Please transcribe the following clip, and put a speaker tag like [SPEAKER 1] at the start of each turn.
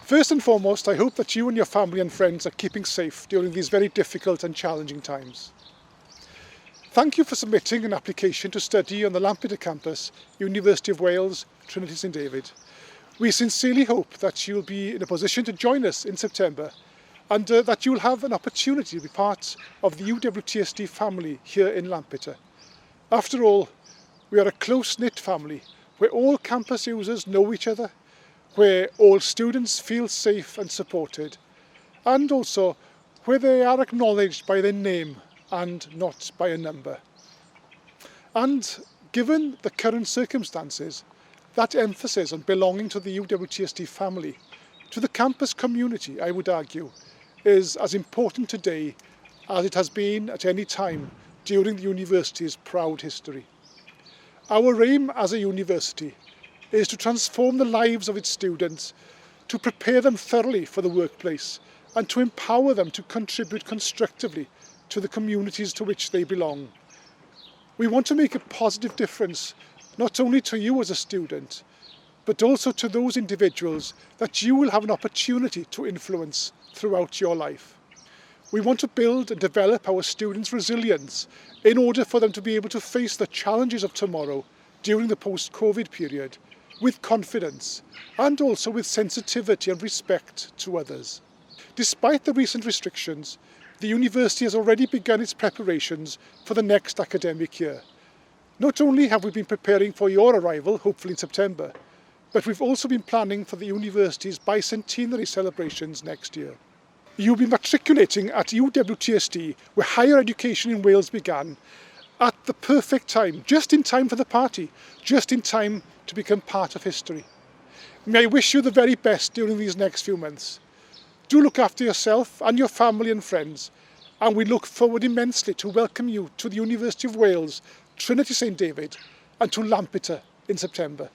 [SPEAKER 1] First and foremost, I hope that you and your family and friends are keeping safe during these very difficult and challenging times. Thank you for submitting an application to study on the Lampeter campus, University of Wales, Trinity St David. We sincerely hope that you'll be in a position to join us in September and that you'll have an opportunity to be part of the UWTSD family here in Lampeter. After all, we are a close-knit family where all campus users know each other, where all students feel safe and supported, and also where they are acknowledged by their name and not by a number. And given the current circumstances, that emphasis on belonging to the UWTSD family, to the campus community, I would argue, is as important today as it has been at any time during the university's proud history. Our aim as a university is to transform the lives of its students, to prepare them thoroughly for the workplace, and to empower them to contribute constructively to the communities to which they belong. We want to make a positive difference, not only to you as a student, but also to those individuals that you will have an opportunity to influence throughout your life. We want to build and develop our students' resilience in order for them to be able to face the challenges of tomorrow during the post-COVID period with confidence and also with sensitivity and respect to others. Despite the recent restrictions, the university has already begun its preparations for the next academic year. Not only have we been preparing for your arrival, hopefully in September, but we've also been planning for the university's bicentenary celebrations next year. You'll be matriculating at UWTSD, where higher education in Wales began, at the perfect time, just in time for the party, just in time to become part of history. May I wish you the very best during these next few months. Do look after yourself and your family and friends, and we look forward immensely to welcome you to the University of Wales, Trinity St David, and to Lampeter in September.